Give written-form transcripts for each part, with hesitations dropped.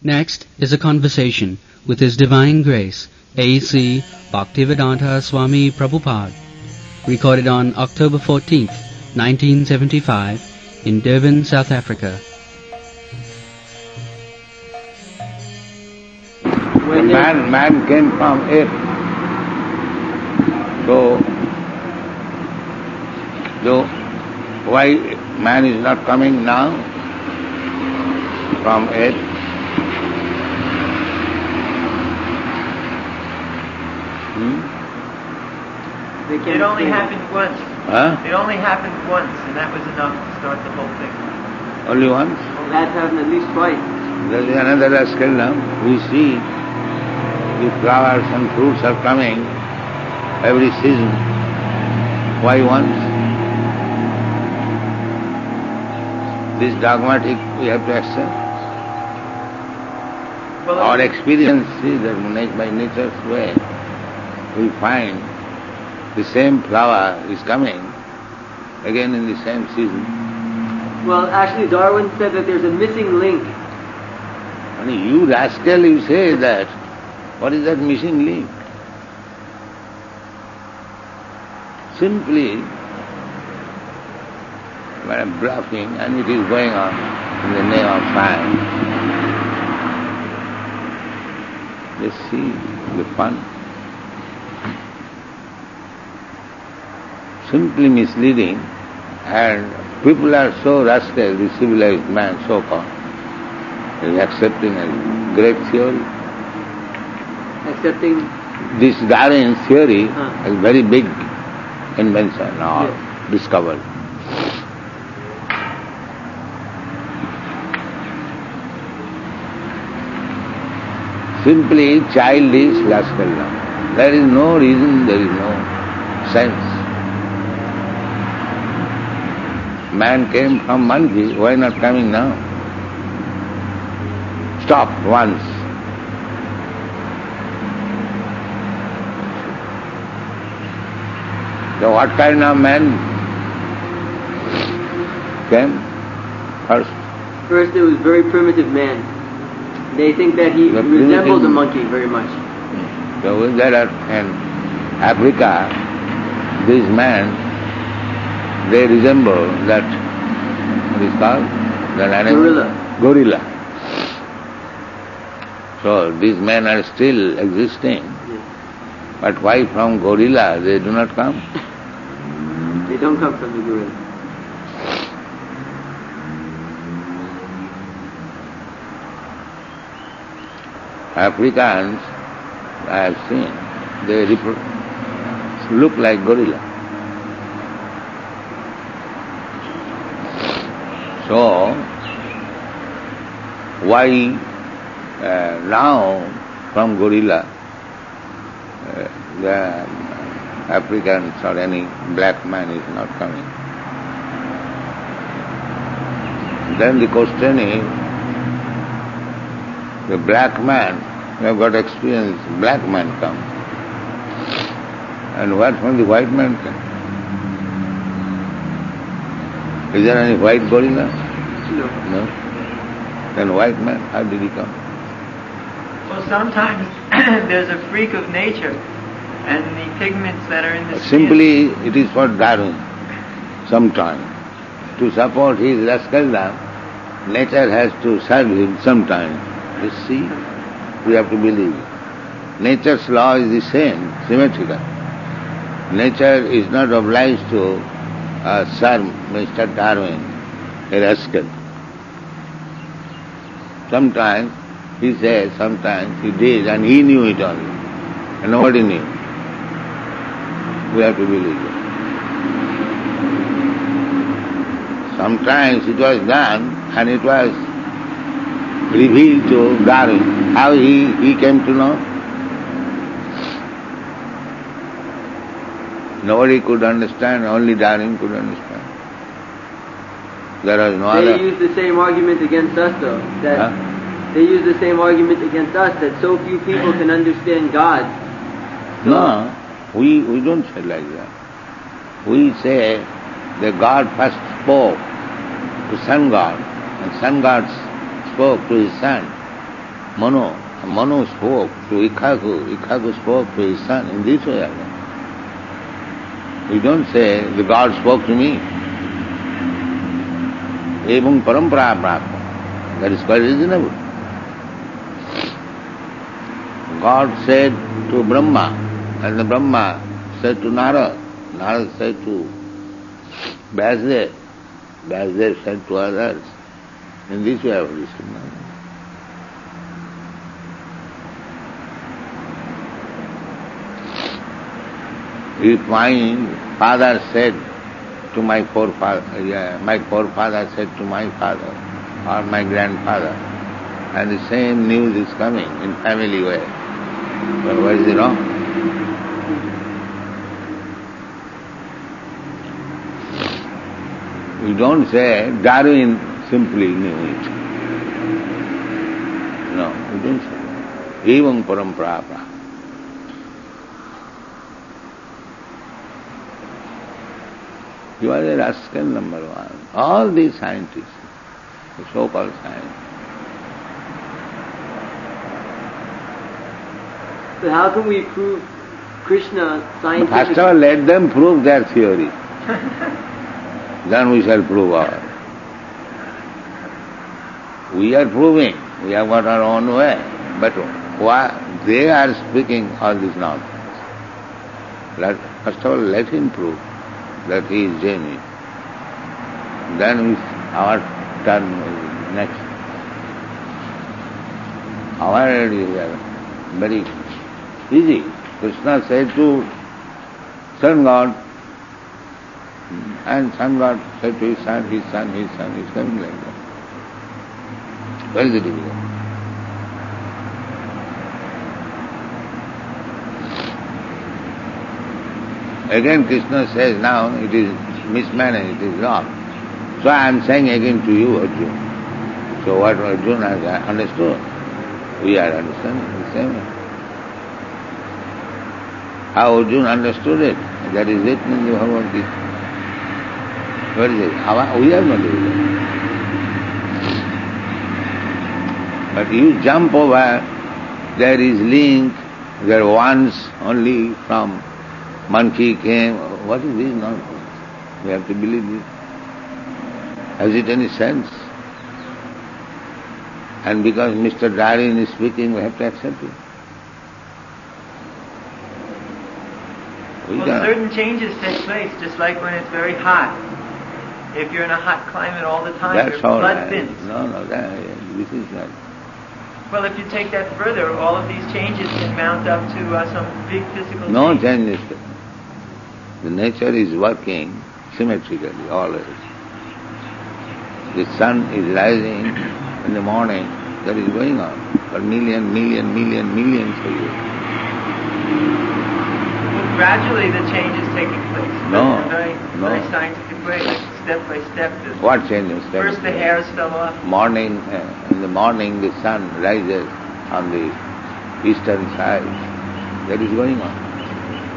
Next is a conversation with His Divine Grace, A.C. Bhaktivedanta Swami Prabhupada, recorded on October 14th, 1975, in Durban, South Africa. When man came from Apes. So why man is not coming now from Apes? It only happened once. Huh? It only happened once, and that was enough to start the whole thing. Only once? Well, that's happened at least twice. There is another rascal now. We see the flowers and fruits are coming every season. Why once? This dogmatic we have to accept. Well, our experience is that by nature's way we find the same flower is coming again in the same season. Well, actually Darwin said that there's a missing link. And you rascal, you say that. What is that missing link? Simply by bluffing, and it is going on in the name of science. Just see the fun. Simply misleading, and people are so rascal, the civilized man so-called, is accepting a great theory. Accepting This Darwin's theory is a very big invention or discovery. Simply childish rascal now. There is no reason, there is no sense. Man came from monkey, why not coming now? Stop once. So what kind of man came first? First it was very primitive man. They think that he resembles a monkey very much. So there are in Africa, these men, they resemble that, what is called? That animal? Gorilla. So these men are still existing. Yes. But why from gorilla they do not come? They don't come from the gorilla. Africans, I have seen, they look like gorilla. So, why now from gorilla the Africans or any black man is not coming? Then the question is, the black man, we have got experience, black man come. And what from the white man come? Is there any white gorilla? No. No? Then white man, how did he come? Well, sometimes there's a freak of nature, and the pigments that are in the skin. Simply, it is for Darwin, sometime. To support his rascaldom, nature has to serve him sometime. You see, we have to believe. Nature's law is the same, symmetrical. Nature is not obliged to serve Mr. Darwin, a rascal. Sometimes he says, sometimes he did, and he knew it only, and nobody knew. We have to believe it. Sometimes it was done, and it was revealed to Darwin. How he came to know? Nobody could understand, only Darwin could understand. There was no other. They use the same argument against us though. They use the same argument against us that so few people can understand God. So no, we don't say like that. We say that God first spoke to sun god, and sun god spoke to his son. Manu spoke to Ikhaku, Ikhaku spoke to his son in this way again. We don't say the God spoke to me. Evam parampara prapta. That is quite reasonable. God said to Brahma, and the Brahma said to Narad, Narad said to Vyasdev, Vyasdev said to others. In this way I have listened. If my father said to my forefather said to my father or my grandfather, and the same news is coming in family way, well, what is it wrong? We don't say Darwin simply knew it. No, we don't say that. Evam parampara prapta. You are a rascal number one. All these scientists, the so-called scientists. But how can we prove Krishna scientifically? First of all, let them prove their theory. Then we shall prove ours. We are proving. We have got our own way. But why they are speaking all this nonsense. First of all, let him prove that he is genuine. Then our turn is next. Our is very easy. Krishna said to Sun God, and Sun God said to his son is coming like that. Where is the difficult? Again Krishna says, now it is mismanaged, it is wrong. So I am saying again to you, Arjuna. So what Arjuna has understood, we are understanding the same way. How Arjuna understood it, that is written in the Bhagavad Gita. Where is it? We have not done it. But you jump over, there is link, there once only from monkey came. What is this nonsense? We have to believe this. Has it any sense? And because Mr. Darwin is speaking, we have to accept it. Well, certain changes take place, just like when it's very hot. If you're in a hot climate all the time, that's your all blood right. thins. No, this is not. Well, if you take that further, all of these changes can mount up to some big physical No change. changes. The nature is working symmetrically always. The sun is rising in the morning, that is going on for millions of years. Well, gradually the change is taking place. No, in a very scientific way, like step by step. What changes? First the hairs fell off. In the morning the sun rises on the eastern side. That is going on.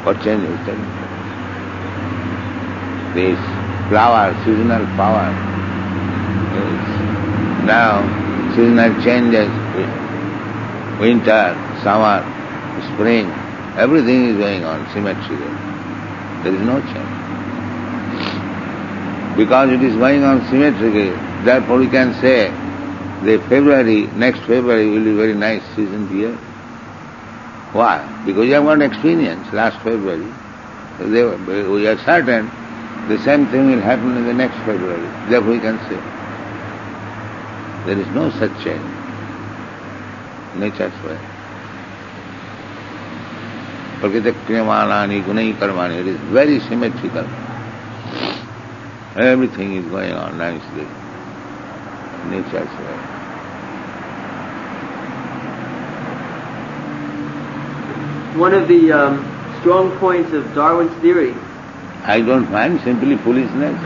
What changes taking place? This flower, seasonal flower. Now, seasonal changes, winter, summer, spring, everything is going on symmetrically. There is no change. Because it is going on symmetrically, therefore we can say the next February will be very nice season here. Why? Because you have got experience last February. We are certain the same thing will happen in the next February. Therefore we can say. There is no such change. Nature's way. Prakriti kriyamanani gunai karmani. It is very symmetrical. Everything is going on nicely. Nature's way. One of the strong points of Darwin's theory. I don't mind, simply foolishness.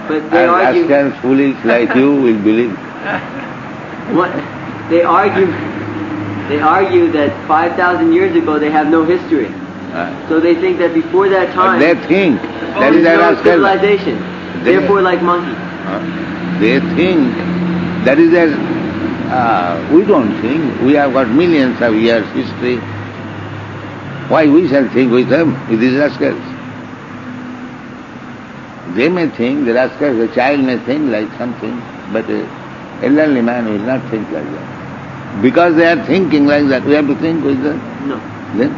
But they argue. Rascals foolish like you will believe. They argue that 5,000 years ago they have no history. So they think that before that time, they think that is no a civilization. Therefore, like monkeys. They think that is a We don't think. We have got millions of years history. Why we shall think with them, with these rascals? They may think, the rascals, the child may think like something, but an elderly man will not think like that. Because they are thinking like that, we have to think with them. No. Then,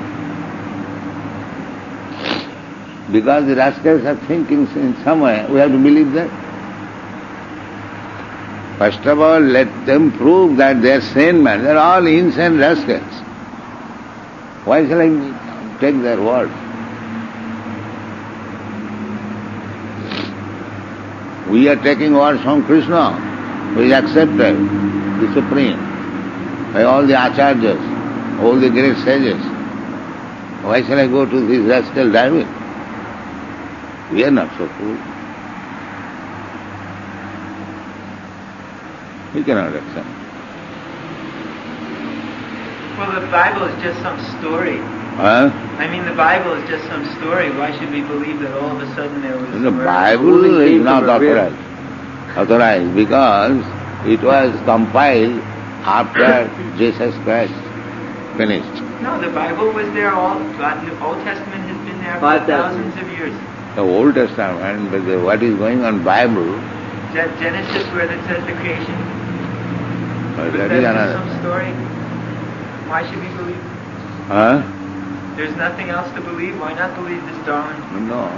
because the rascals are thinking in some way, we have to believe that. First of all, let them prove that they are sane men. They are all insane rascals. Why shall I take their word? We are taking words from Krishna, who is accepted, the Supreme, by all the acharyas, all the great sages. Why shall I go to this rascal David? We are not so fool. We cannot accept. Well, the Bible is just some story. Huh? I mean, the Bible is just some story. Why should we believe that all of a sudden there was... The Bible is not authorized. Authorized because it was compiled after Jesus Christ finished. No, the Bible was there all... The Old Testament has been there for 5,000. thousands of years. The Old Testament, but what is going on Bible, Genesis, where it says the creation. that That's is just another. some story. Why should we believe? Huh? There's nothing else to believe. Why not believe this, Darwin? No.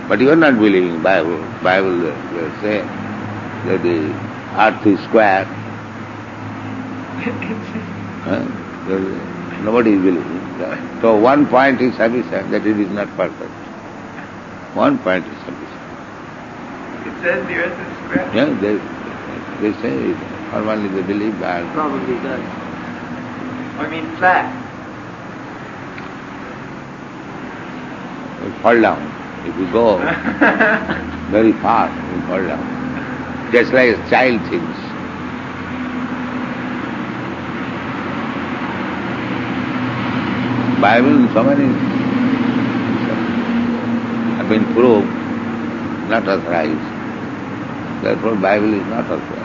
But you are not believing Bible. Bible they say that the earth is square. Nobody is believing. So one point is sufficient, that it is not perfect. One point is sufficient. It says the earth is square. Yeah, they say it. Normally they believe that. Probably does. I mean flat. It will fall down. If you go very far, it will fall down. Just like a child thinks. Bible, so many have been proved not authorized. Therefore, Bible is not authorized.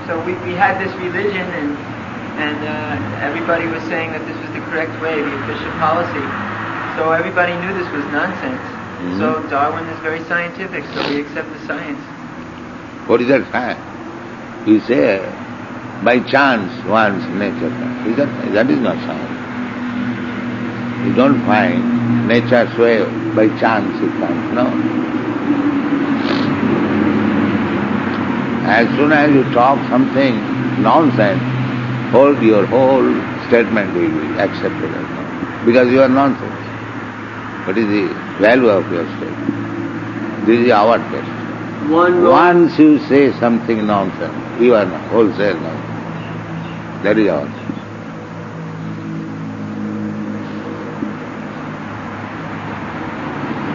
So we had this religion and everybody was saying that this was the correct way, the official policy. So everybody knew this was nonsense. Mm-hmm. So Darwin is very scientific, so we accept the science. What is that fact? You say, by chance one's nature comes. That is not science. You don't find nature's way by chance it comes. No. As soon as you talk something nonsense, your whole statement will be accepted as nonsense. Because you are nonsense. What is the value of your statement? This is our test. Once you say something nonsense, you are wholesale nonsense. That is our test.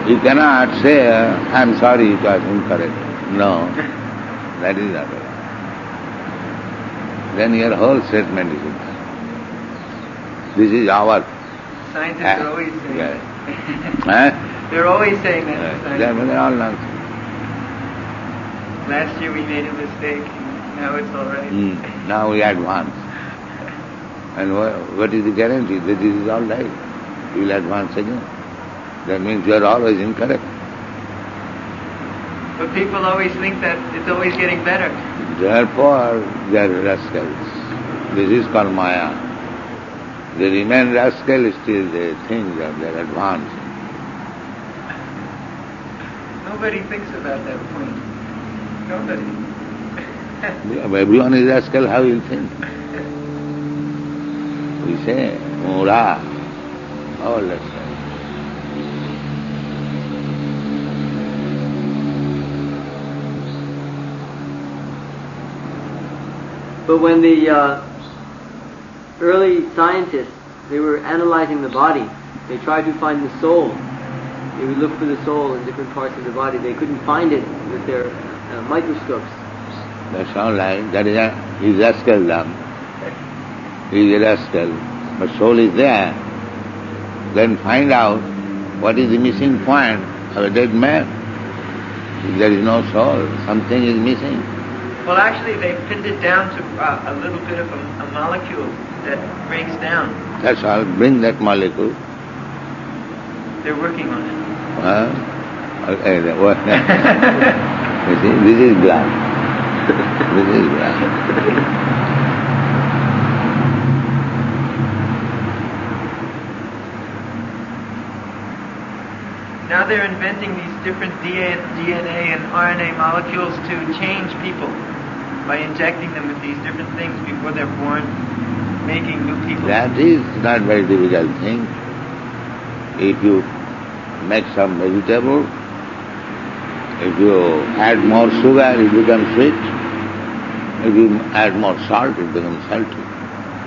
You cannot say, I am sorry, it was incorrect. No, that is not right. Then your whole statement is incorrect. This is our... Scientists are always saying that. Huh? They're always saying that. They are all nonsense. Last year we made a mistake, now it's all right. Now we advance. And what is the guarantee that this is all right? You will advance again. That means you are always incorrect. But people always think that it's always getting better. Therefore, they are rascals. This is called Maya. They remain rascals, still they think that they are advanced. Nobody thinks about that point. Nobody. Everyone is rascal, how will think? We say, Mura, all rascals. But when the early scientists, they were analyzing the body, they tried to find the soul. They would look for the soul in different parts of the body. They couldn't find it with their microscopes. That's all right. That is he's rascal now. He's a rascal. But soul is there. Then find out what is the missing point of a dead man. If there is no soul, something is missing. Well, actually, they pinned it down to a little bit of a molecule that breaks down. That's all. Bring that molecule. They're working on it. Okay, you see, this is glass. This is glass. Now they're inventing these different DNA and RNA molecules to change people by injecting them with these different things before they're born, making new people. That is not very difficult thing. If you make some vegetable, if you add more sugar, it becomes sweet. If you add more salt, it becomes salty.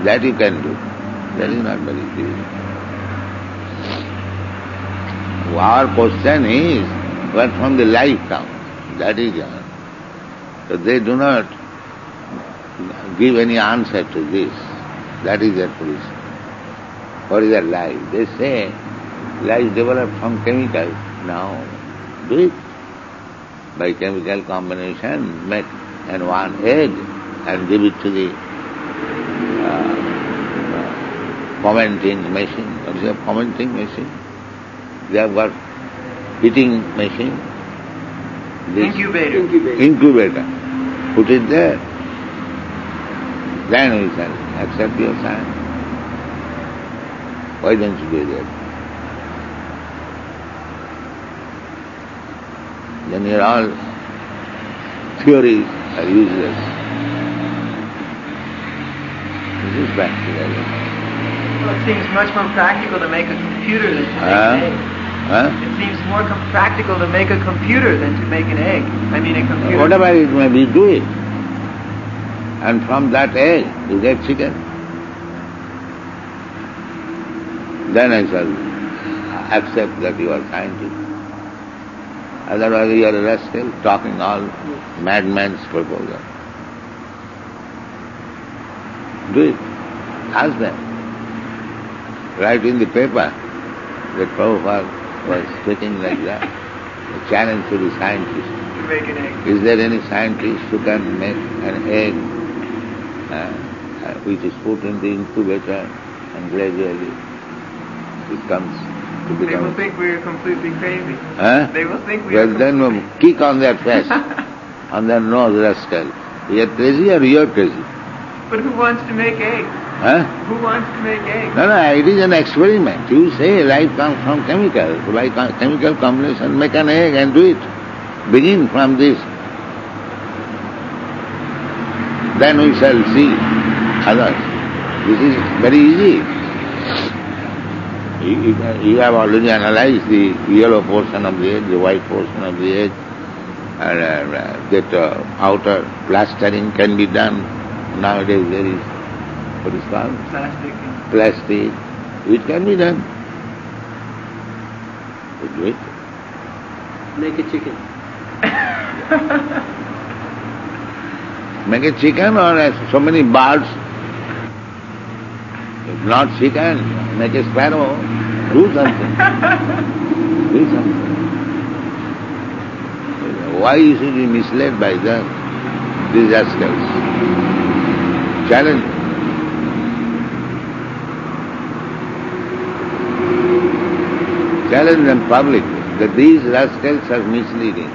That you can do. That is not very difficult. Our question is, what from the life comes? That is all. So they do not give any answer to this. That is their position. What is their life? They say, life developed from chemicals. Now, do it. By chemical combination, make and one egg and give it to the fermenting machine. What is a fermenting machine? They have got heating machine. Incubator. Put it there. Then we can accept your science. Why don't you do that? Then your all theories are useless. This is practical. Well, it seems much more practical to make a computer than to make an egg. It seems more practical to make a computer than to make an egg. I mean a computer... Whatever it may be, do it. And from that egg, you get chicken. Then I shall accept that you are scientist. Otherwise you are a rascal, talking all madman's proposal. Do it. Ask them. Write in the paper that Prabhupada was speaking like that. A challenge to the scientist. To make an egg. Is there any scientist who can make an egg which is put in the incubator and gradually it comes to become... They will think we are completely crazy. They will think we well, are then we'll kick on their face, on their nose, rascal. You are crazy or you are crazy? But who wants to make eggs? Who wants to make eggs? No, it is an experiment. You say life comes from chemicals. By chemical combination, make an egg and do it. Begin from this. Then we shall see others. This is very easy. You have already analyzed the yellow portion of the egg, the white portion of the egg, and that outer plastering can be done. Nowadays there is, what is called? Plastic. It can be done. Do it. Make a chicken. Make a chicken or so many birds. If not chicken, make a sparrow. Do something. Do something. Why you should be misled by them? These rascals. Challenge. Challenge them publicly that these rascals are misleading.